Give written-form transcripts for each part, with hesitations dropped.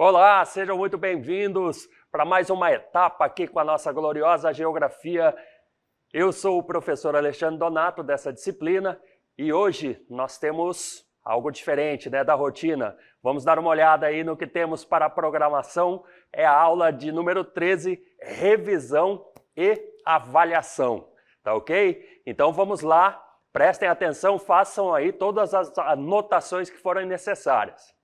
Olá, sejam muito bem-vindos para mais uma etapa aqui com a nossa gloriosa geografia. Eu sou o professor Alexandre Donato dessa disciplina e hoje nós temos algo diferente, da rotina. Vamos dar uma olhada aí no que temos para a programação. É a aula de número 13, revisão e avaliação, tá ok? Então vamos lá, prestem atenção, façam aí todas as anotações que forem necessárias.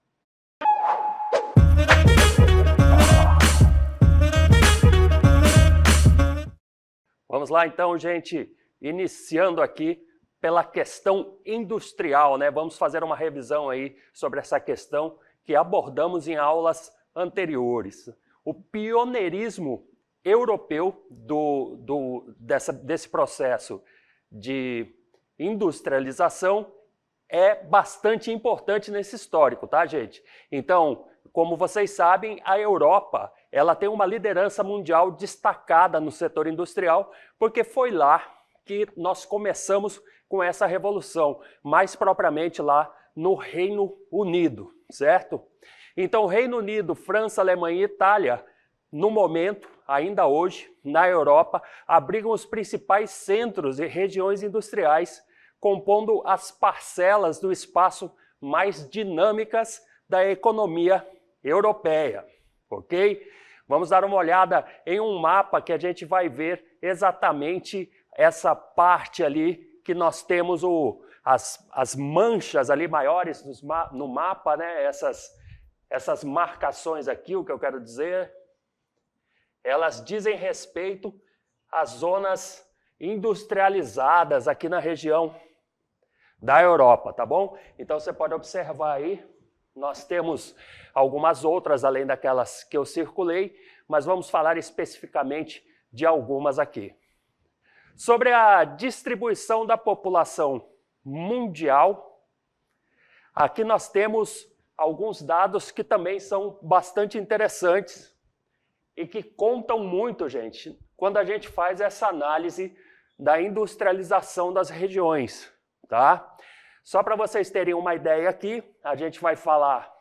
Vamos lá então, gente, iniciando aqui pela questão industrial, Vamos fazer uma revisão aí sobre essa questão que abordamos em aulas anteriores. O pioneirismo europeu desse processo de industrialização é bastante importante nesse histórico, tá, gente? Então, como vocês sabem, a Europa ela tem uma liderança mundial destacada no setor industrial, porque foi lá que nós começamos com essa revolução, mais propriamente lá no Reino Unido, certo? Então, Reino Unido, França, Alemanha e Itália, no momento, ainda hoje, na Europa, abrigam os principais centros e regiões industriais, compondo as parcelas do espaço mais dinâmicas da economia europeia, ok? Vamos dar uma olhada em um mapa que a gente vai ver exatamente essa parte ali que nós temos as manchas ali maiores no mapa, essas marcações aqui, o que eu quero dizer, elas dizem respeito às zonas industrializadas aqui na região da Europa, tá bom? Então você pode observar aí, nós temos algumas outras além daquelas que eu circulei, mas vamos falar especificamente de algumas aqui. Sobre a distribuição da população mundial, aqui nós temos alguns dados que também são bastante interessantes e que contam muito, gente, quando a gente faz essa análise da industrialização das regiões, tá? Só para vocês terem uma ideia aqui, a gente vai falar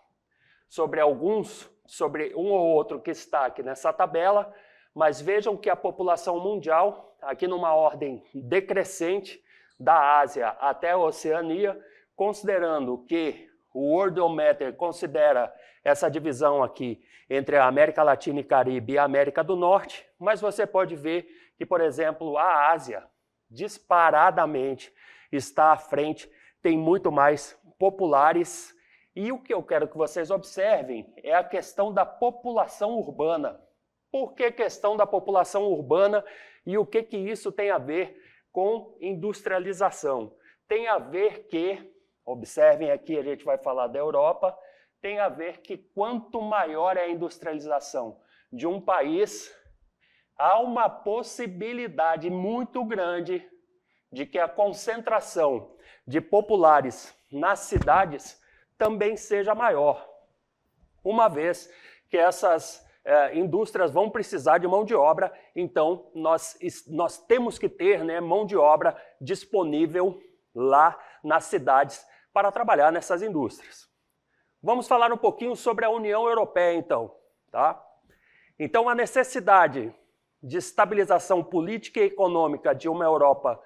sobre um ou outro que está aqui nessa tabela, mas vejam que a população mundial, aqui numa ordem decrescente, da Ásia até a Oceania, considerando que o Worldometer considera essa divisão aqui entre a América Latina e Caribe e a América do Norte, mas você pode ver que, por exemplo, a Ásia, disparadamente, está à frente, tem muito mais populares. E o que eu quero que vocês observem é a questão da população urbana. Por que questão da população urbana e o que isso tem a ver com industrialização? Tem a ver que, observem aqui, a gente vai falar da Europa, tem a ver que quanto maior é a industrialização de um país, há uma possibilidade muito grande de que a concentração de populares nas cidades também seja maior, uma vez que essas indústrias vão precisar de mão de obra, então nós temos que ter mão de obra disponível lá nas cidades para trabalhar nessas indústrias. Vamos falar um pouquinho sobre a União Europeia, então, tá? Então, a necessidade de estabilização política e econômica de uma Europa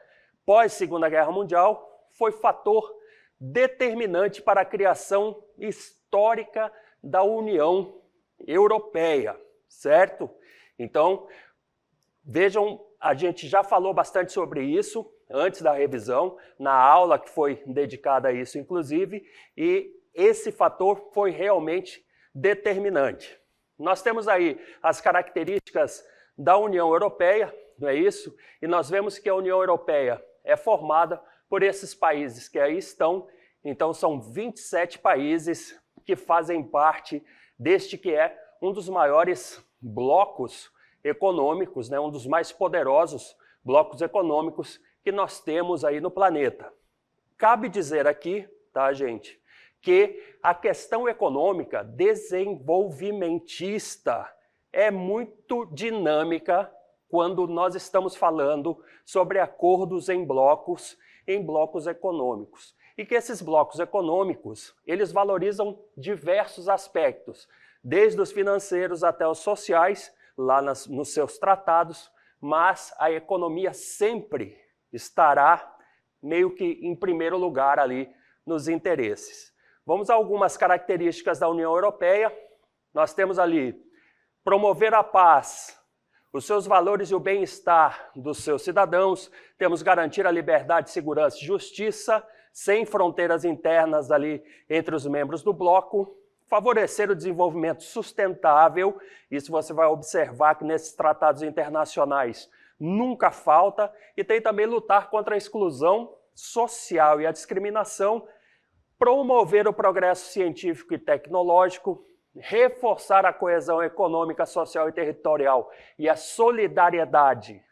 pós-Segunda Guerra Mundial foi fator determinante para a criação histórica da União Europeia, certo? Então, vejam, a gente já falou bastante sobre isso antes da revisão, na aula que foi dedicada a isso, inclusive, e esse fator foi realmente determinante. Nós temos aí as características da União Europeia, não é isso? E nós vemos que a União Europeia é formada por esses países que aí estão, então são 27 países que fazem parte deste que é um dos maiores blocos econômicos, um dos mais poderosos blocos econômicos que nós temos aí no planeta. Cabe dizer aqui, tá, gente, que a questão econômica desenvolvimentista é muito dinâmica quando nós estamos falando sobre acordos em blocos econômicos. E que esses blocos econômicos, eles valorizam diversos aspectos, desde os financeiros até os sociais, lá nos seus tratados, mas a economia sempre estará meio que em primeiro lugar ali nos interesses. Vamos a algumas características da União Europeia. Nós temos ali promover a paz, os seus valores e o bem-estar dos seus cidadãos, temos garantir a liberdade, segurança e justiça, sem fronteiras internas ali entre os membros do bloco, favorecer o desenvolvimento sustentável, isso você vai observar que nesses tratados internacionais nunca falta, e tem também lutar contra a exclusão social e a discriminação, promover o progresso científico e tecnológico, reforçar a coesão econômica, social e territorial e a solidariedade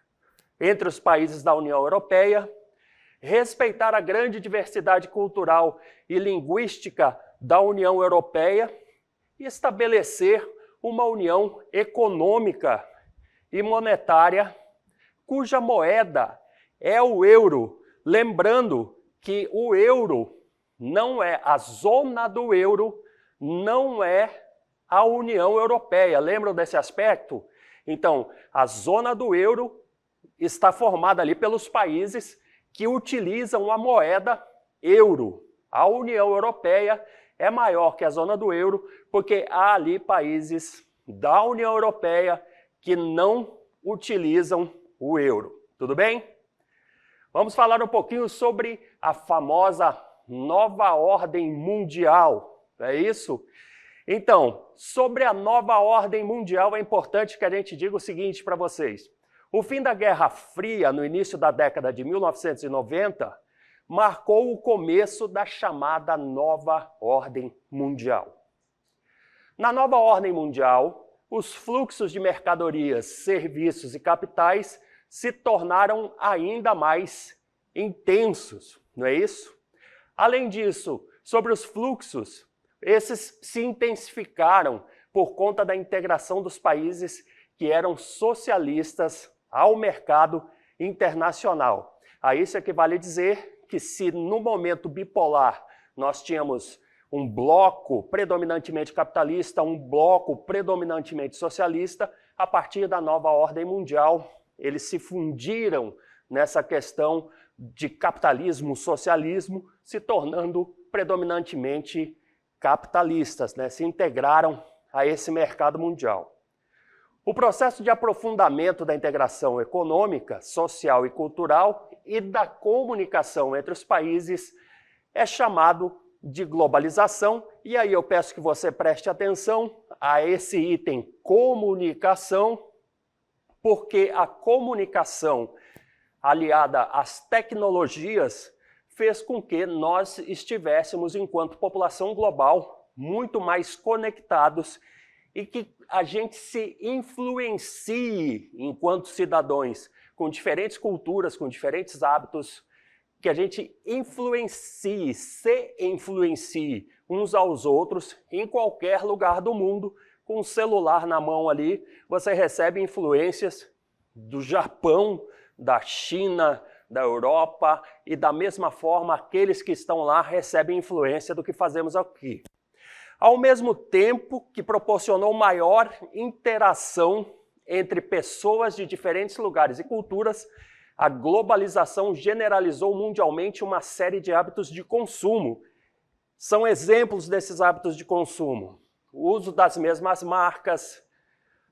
entre os países da União Europeia, respeitar a grande diversidade cultural e linguística da União Europeia e estabelecer uma união econômica e monetária cuja moeda é o euro. Lembrando que o euro não é a zona do euro, não é a União Europeia. Lembram desse aspecto? Então, a zona do euro está formada ali pelos países que utilizam a moeda euro. A União Europeia é maior que a zona do euro, porque há ali países da União Europeia que não utilizam o euro. Tudo bem? Vamos falar um pouquinho sobre a famosa nova ordem mundial, não é isso? Então, sobre a nova ordem mundial, é importante que a gente diga o seguinte para vocês. O fim da Guerra Fria, no início da década de 1990, marcou o começo da chamada nova ordem mundial. Na nova ordem mundial, os fluxos de mercadorias, serviços e capitais se tornaram ainda mais intensos, não é isso? Além disso, sobre os fluxos, esses se intensificaram por conta da integração dos países que eram socialistas ao mercado internacional. A isso equivale dizer que se no momento bipolar nós tínhamos um bloco predominantemente capitalista, um bloco predominantemente socialista, a partir da nova ordem mundial, eles se fundiram nessa questão de capitalismo, socialismo, se tornando predominantemente capitalistas, né? Se integraram a esse mercado mundial. O processo de aprofundamento da integração econômica, social e cultural e da comunicação entre os países é chamado de globalização, e aí eu peço que você preste atenção a esse item comunicação, porque a comunicação aliada às tecnologias fez com que nós estivéssemos, enquanto população global, muito mais conectados e que a gente se influencie enquanto cidadãos com diferentes culturas, com diferentes hábitos, que a gente se influencie uns aos outros em qualquer lugar do mundo, com o celular na mão ali, você recebe influências do Japão, da China, da Europa, e da mesma forma aqueles que estão lá recebem influência do que fazemos aqui. Ao mesmo tempo que proporcionou maior interação entre pessoas de diferentes lugares e culturas, a globalização generalizou mundialmente uma série de hábitos de consumo. São exemplos desses hábitos de consumo: o uso das mesmas marcas,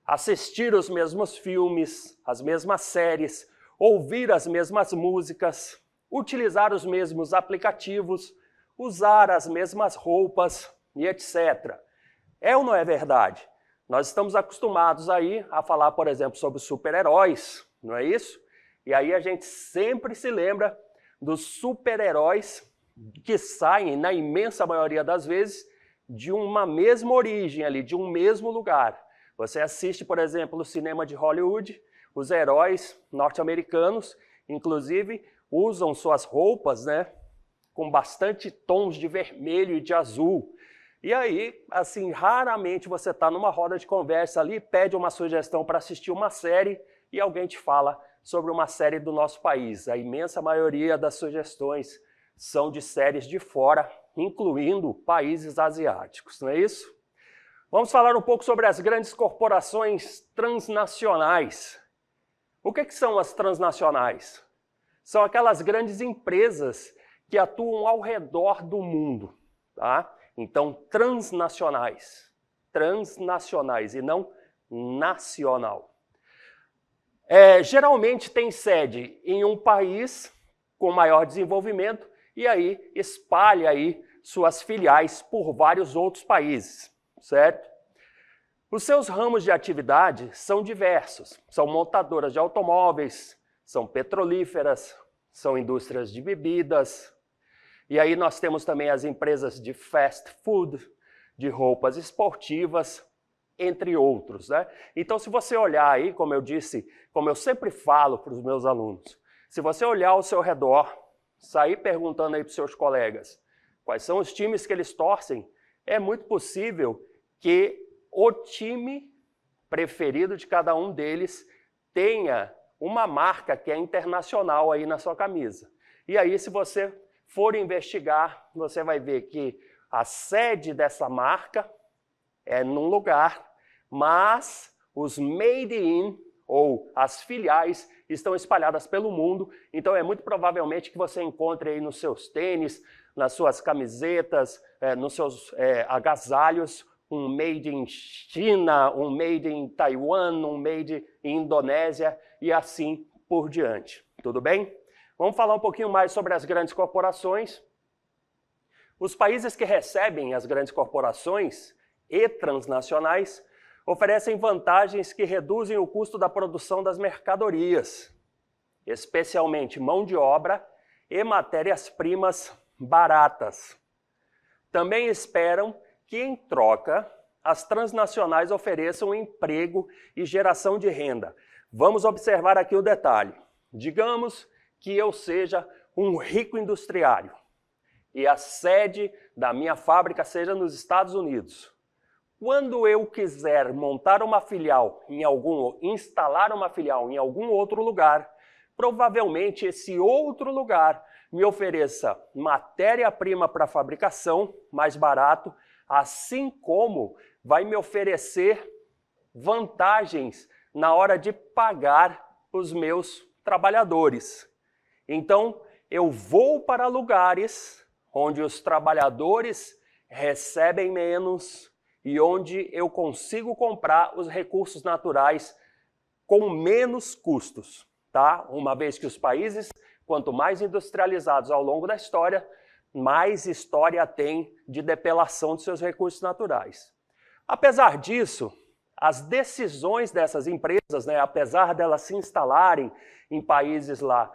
assistir os mesmos filmes, as mesmas séries, ouvir as mesmas músicas, utilizar os mesmos aplicativos, usar as mesmas roupas e etc. É ou não é verdade? Nós estamos acostumados aí a falar, por exemplo, sobre super-heróis, não é isso? E aí a gente sempre se lembra dos super-heróis que saem, na imensa maioria das vezes, de uma mesma origem ali, de um mesmo lugar. Você assiste, por exemplo, o cinema de Hollywood, os heróis norte-americanos, inclusive, usam suas roupas, né, com bastante tons de vermelho e de azul. E aí, assim, raramente você está numa roda de conversa ali, pede uma sugestão para assistir uma série e alguém te fala sobre uma série do nosso país. A imensa maioria das sugestões são de séries de fora, incluindo países asiáticos, não é isso? Vamos falar um pouco sobre as grandes corporações transnacionais. O que são as transnacionais? São aquelas grandes empresas que atuam ao redor do mundo, tá? Então, transnacionais e não nacional. Geralmente tem sede em um país com maior desenvolvimento e aí espalha aí suas filiais por vários outros países, certo? Os seus ramos de atividade são diversos, são montadoras de automóveis, são petrolíferas, são indústrias de bebidas, e aí nós temos também as empresas de fast food, de roupas esportivas, entre outros, né? Então, se você olhar aí, como eu disse, como eu sempre falo para os meus alunos, se você olhar ao seu redor, sair perguntando aí para os seus colegas quais são os times que eles torcem, é muito possível que o time preferido de cada um deles tenha uma marca que é internacional aí na sua camisa. E aí, se você for investigar, você vai ver que a sede dessa marca é num lugar, mas os made in, ou as filiais, estão espalhadas pelo mundo. Então é muito provavelmente que você encontre aí nos seus tênis, nas suas camisetas, nos seus agasalhos, um made in China, um made in Taiwan, um made in Indonésia e assim por diante. Tudo bem? Vamos falar um pouquinho mais sobre as grandes corporações. Os países que recebem as grandes corporações e transnacionais oferecem vantagens que reduzem o custo da produção das mercadorias, especialmente mão de obra e matérias-primas baratas. Também esperam que, em troca, as transnacionais ofereçam emprego e geração de renda. Vamos observar aqui o detalhe. Digamos que eu seja um rico industriário e a sede da minha fábrica seja nos Estados Unidos. Quando eu quiser montar uma filial instalar uma filial em algum outro lugar, provavelmente esse outro lugar me ofereça matéria-prima para fabricação mais barato, assim como vai me oferecer vantagens na hora de pagar os meus trabalhadores. Então, eu vou para lugares onde os trabalhadores recebem menos e onde eu consigo comprar os recursos naturais com menos custos, tá? Uma vez que os países, quanto mais industrializados ao longo da história, mais história tem de depelação de seus recursos naturais. Apesar disso, as decisões dessas empresas, né, apesar delas se instalarem em países lá,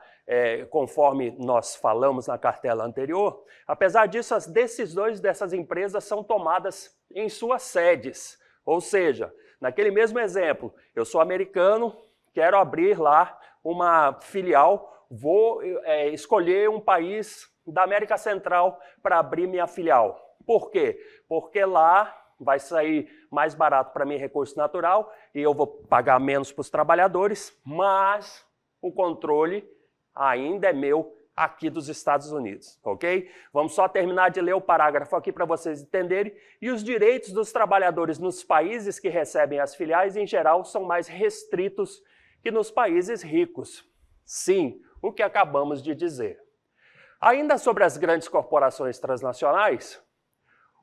conforme nós falamos na cartela anterior, apesar disso, as decisões dessas empresas são tomadas em suas sedes. Ou seja, naquele mesmo exemplo, eu sou americano, quero abrir lá uma filial, vou escolher um país da América Central para abrir minha filial. Por quê? Porque lá vai sair mais barato para mim recurso natural e eu vou pagar menos para os trabalhadores, mas o controle ainda é meu aqui dos Estados Unidos, ok? Vamos só terminar de ler o parágrafo aqui para vocês entenderem. E os direitos dos trabalhadores nos países que recebem as filiais, em geral, são mais restritos que nos países ricos. Sim, o que acabamos de dizer. Ainda sobre as grandes corporações transnacionais,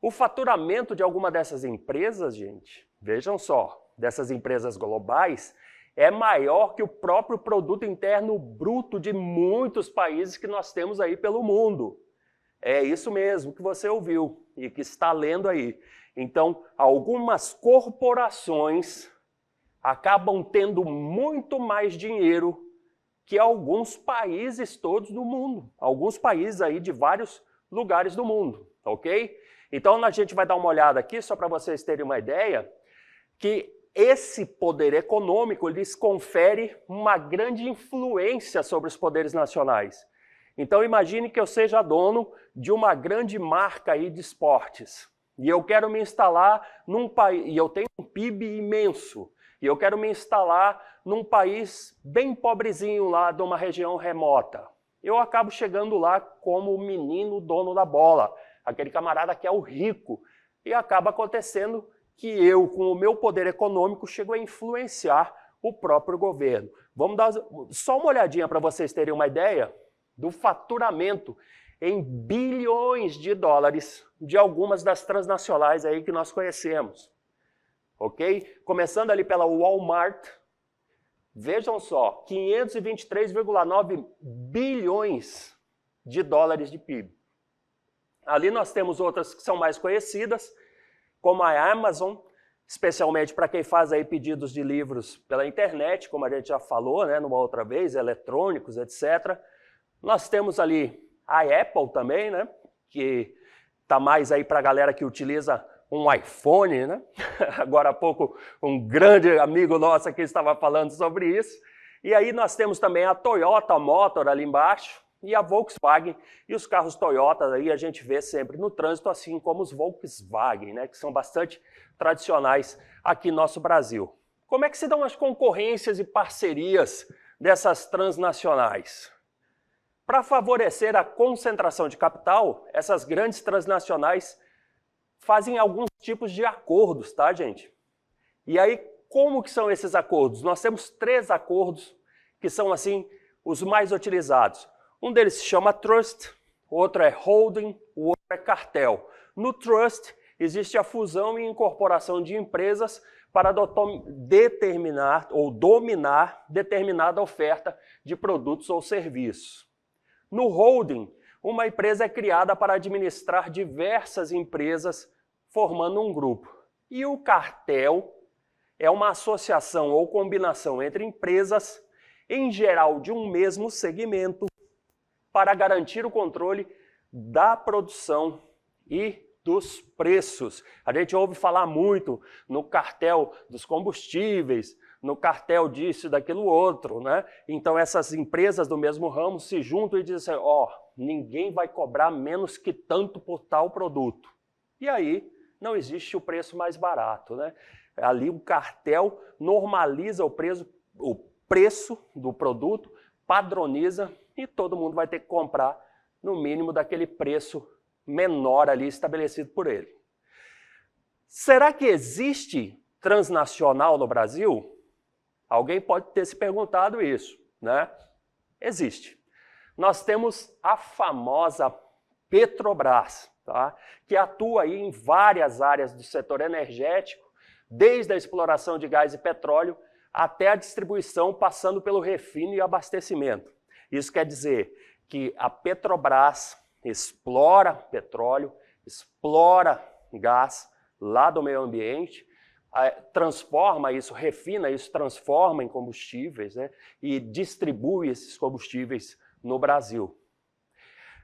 o faturamento de alguma dessas empresas, gente, vejam só, dessas empresas globais, é maior que o próprio produto interno bruto de muitos países que nós temos aí pelo mundo. É isso mesmo que você ouviu e que está lendo aí. Então, algumas corporações acabam tendo muito mais dinheiro que alguns países todos do mundo. Alguns países aí de vários lugares do mundo, ok? Então, a gente vai dar uma olhada aqui, só para vocês terem uma ideia, que esse poder econômico lhes confere uma grande influência sobre os poderes nacionais. Então imagine que eu seja dono de uma grande marca aí de esportes e eu quero me instalar num país, e eu tenho um PIB imenso, e eu quero me instalar num país bem pobrezinho lá de uma região remota. Eu acabo chegando lá como o menino dono da bola, aquele camarada que é o rico, e acaba acontecendo que eu, com o meu poder econômico, chego a influenciar o próprio governo. Vamos dar só uma olhadinha para vocês terem uma ideia do faturamento em bilhões de dólares de algumas das transnacionais aí que nós conhecemos. Ok? Começando ali pela Walmart, vejam só, 523,9 bilhões de dólares de PIB. Ali nós temos outras que são mais conhecidas, como a Amazon, especialmente para quem faz aí pedidos de livros pela internet, como a gente já falou, né, numa outra vez, eletrônicos, etc. Nós temos ali a Apple também, né, que está mais aí para a galera que utiliza um iPhone, né? Agora há pouco um grande amigo nosso aqui estava falando sobre isso. E aí nós temos também a Toyota Motor ali embaixo e a Volkswagen. E os carros Toyota aí a gente vê sempre no trânsito, assim como os Volkswagen, né? Que são bastante tradicionais aqui no nosso Brasil. Como é que se dão as concorrências e parcerias dessas transnacionais? Para favorecer a concentração de capital, essas grandes transnacionais fazem alguns tipos de acordos, tá, gente? E aí, como que são esses acordos? Nós temos 3 acordos que são, assim, os mais utilizados. Um deles se chama Trust, o outro é Holding, o outro é Cartel. No Trust, existe a fusão e incorporação de empresas para determinar ou dominar determinada oferta de produtos ou serviços. No Holding, uma empresa é criada para administrar diversas empresas, formando um grupo. E o cartel é uma associação ou combinação entre empresas, em geral de um mesmo segmento, para garantir o controle da produção e dos preços. A gente ouve falar muito no cartel dos combustíveis, no cartel disso, daquilo outro, né? Então essas empresas do mesmo ramo se juntam e dizem assim, ó, ninguém vai cobrar menos que tanto por tal produto. E aí não existe o preço mais barato, né? Ali o cartel normaliza o preço do produto, padroniza e todo mundo vai ter que comprar no mínimo daquele preço menor ali estabelecido por ele. Será que existe transnacional no Brasil? Alguém pode ter se perguntado isso, né? Existe. Nós temos a famosa Petrobras, tá? Que atua aí em várias áreas do setor energético, desde a exploração de gás e petróleo até a distribuição, passando pelo refino e abastecimento. Isso quer dizer que a Petrobras explora petróleo, explora gás lá do meio ambiente, transforma isso, refina isso, transforma em combustíveis, né, e distribui esses combustíveis no Brasil.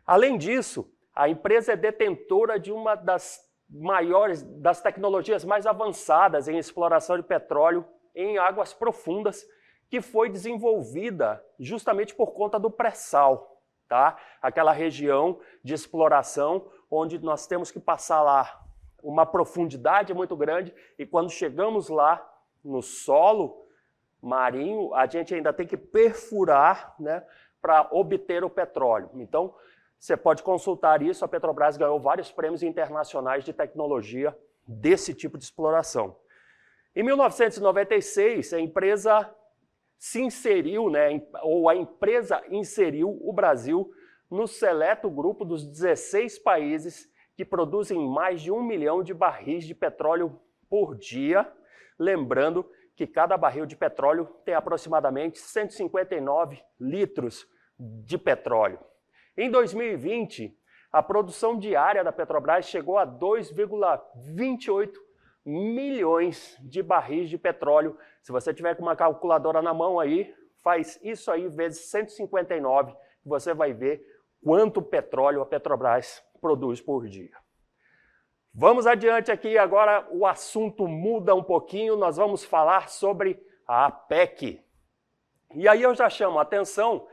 Além disso, a empresa é detentora de uma das tecnologias mais avançadas em exploração de petróleo em águas profundas, que foi desenvolvida justamente por conta do pré-sal, tá? Aquela região de exploração onde nós temos que passar lá uma profundidade muito grande e quando chegamos lá no solo marinho, a gente ainda tem que perfurar, né, para obter o petróleo. Então, você pode consultar isso, a Petrobras ganhou vários prêmios internacionais de tecnologia desse tipo de exploração. Em 1996, a empresa se inseriu, né, ou a empresa inseriu o Brasil no seleto grupo dos 16 países que produzem mais de 1 milhão de barris de petróleo por dia, lembrando que cada barril de petróleo tem aproximadamente 159 litros de petróleo. Em 2020, a produção diária da Petrobras chegou a 2,28 milhões de barris de petróleo. Se você tiver com uma calculadora na mão aí, faz isso aí vezes 159, que você vai ver quanto petróleo a Petrobras produz por dia. Vamos adiante aqui, agora o assunto muda um pouquinho, nós vamos falar sobre a APEC. E aí eu já chamo a atenção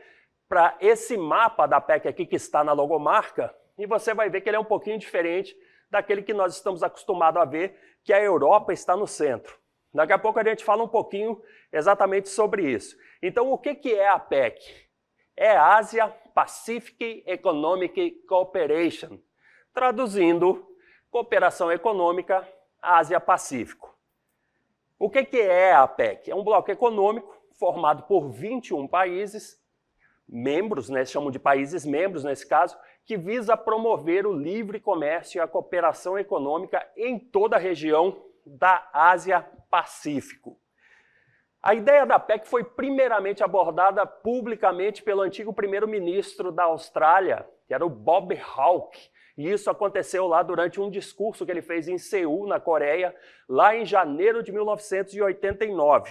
para esse mapa da APEC aqui que está na logomarca, e você vai ver que ele é um pouquinho diferente daquele que nós estamos acostumados a ver, que a Europa está no centro. Daqui a pouco a gente fala um pouquinho exatamente sobre isso. Então, o que é a APEC? É Asia Pacific Economic Cooperation. Traduzindo, cooperação econômica Ásia-Pacífico. O que é a APEC? É um bloco econômico formado por 21 países, membros, né, chamam de países membros nesse caso, que visa promover o livre comércio e a cooperação econômica em toda a região da Ásia-Pacífico. A ideia da APEC foi primeiramente abordada publicamente pelo antigo primeiro-ministro da Austrália, que era o Bob Hawke, e isso aconteceu lá durante um discurso que ele fez em Seul, na Coreia, lá em janeiro de 1989.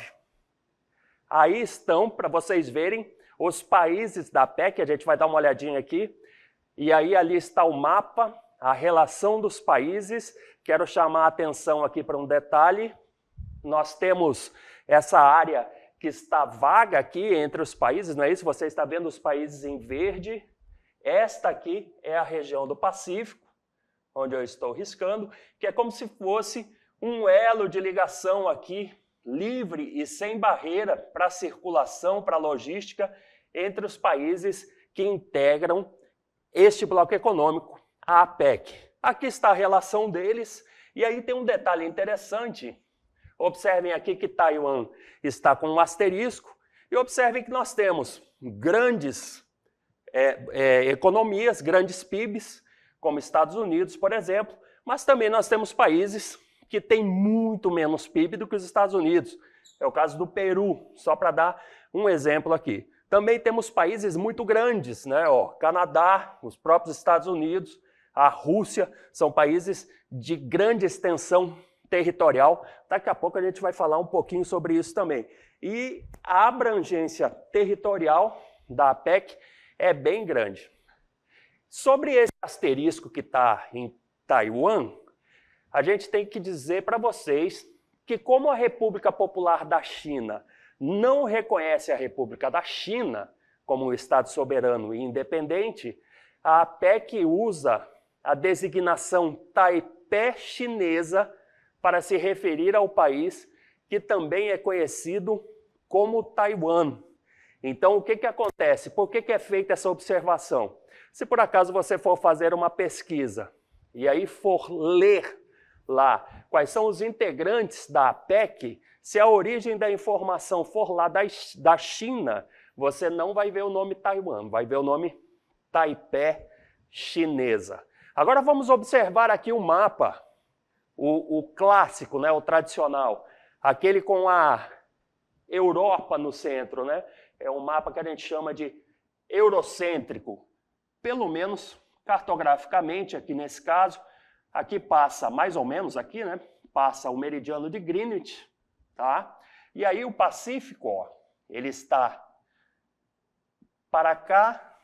Aí estão, para vocês verem, os países da APEC, a gente vai dar uma olhadinha aqui, e aí ali está o mapa, a relação dos países. Quero chamar a atenção aqui para um detalhe. Nós temos essa área que está vaga aqui entre os países, não é isso? Você está vendo os países em verde. Esta aqui é a região do Pacífico, onde eu estou riscando, que é como se fosse um elo de ligação aqui, livre e sem barreira para a circulação, para a logística, entre os países que integram este bloco econômico, a APEC. Aqui está a relação deles, e aí tem um detalhe interessante. Observem aqui que Taiwan está com um asterisco, e observem que nós temos grandes economias, grandes PIBs, como Estados Unidos, por exemplo, mas também nós temos países que têm muito menos PIB do que os Estados Unidos. É o caso do Peru, só para dar um exemplo aqui. Também temos países muito grandes, né? Canadá, os próprios Estados Unidos, a Rússia, são países de grande extensão territorial. Daqui a pouco a gente vai falar um pouquinho sobre isso também. E a abrangência territorial da APEC é bem grande. Sobre esse asterisco que está em Taiwan, a gente tem que dizer para vocês que como a República Popular da China não reconhece a República da China como um Estado soberano e independente, a APEC usa a designação Taipei chinesa para se referir ao país que também é conhecido como Taiwan. Então, o que acontece? Por que é feita essa observação? Se por acaso você for fazer uma pesquisa e aí for ler lá quais são os integrantes da APEC, se a origem da informação for lá da China, você não vai ver o nome Taiwan, vai ver o nome Taipei chinesa. Agora vamos observar aqui o mapa, o clássico, né, o tradicional, aquele com a Europa no centro, né? É um mapa que a gente chama de eurocêntrico, pelo menos cartograficamente aqui nesse caso. Aqui passa, mais ou menos aqui, né? Passa o meridiano de Greenwich, tá? E aí o Pacífico, ó, ele está para cá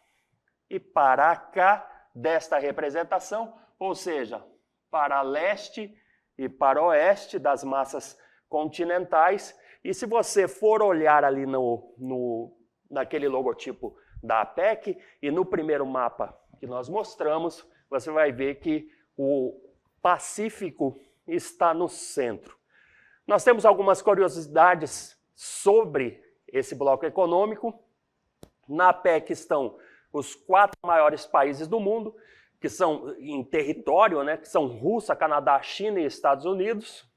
e para cá desta representação, ou seja, para leste e para oeste das massas continentais. E se você for olhar ali naquele logotipo da APEC e no primeiro mapa que nós mostramos, você vai ver que o Pacífico está no centro. Nós temos algumas curiosidades sobre esse bloco econômico. Na APEC estão os 4 maiores países do mundo, que são em território, né, que são Rússia, Canadá, China e Estados Unidos.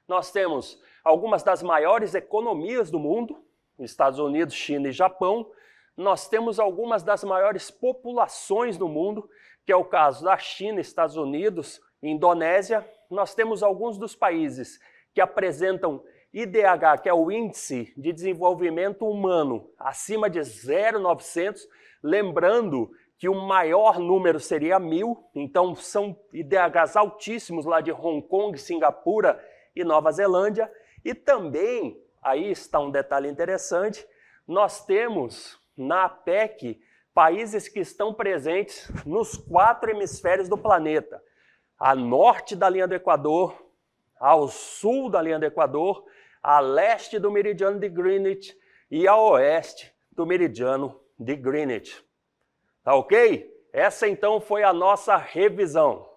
Nós temos algumas das maiores economias do mundo, Estados Unidos, China e Japão. Nós temos algumas das maiores populações do mundo, que é o caso da China, Estados Unidos, Indonésia. Nós temos alguns dos países que apresentam IDH, que é o Índice de Desenvolvimento Humano, acima de 0,900, lembrando que o maior número seria 1.000, então são IDHs altíssimos lá de Hong Kong, Singapura e Nova Zelândia. E também, aí está um detalhe interessante, nós temos na APEC países que estão presentes nos 4 hemisférios do planeta. A norte da linha do Equador, ao sul da linha do Equador, a leste do meridiano de Greenwich e a oeste do meridiano de Greenwich. Tá ok? Essa então foi a nossa revisão.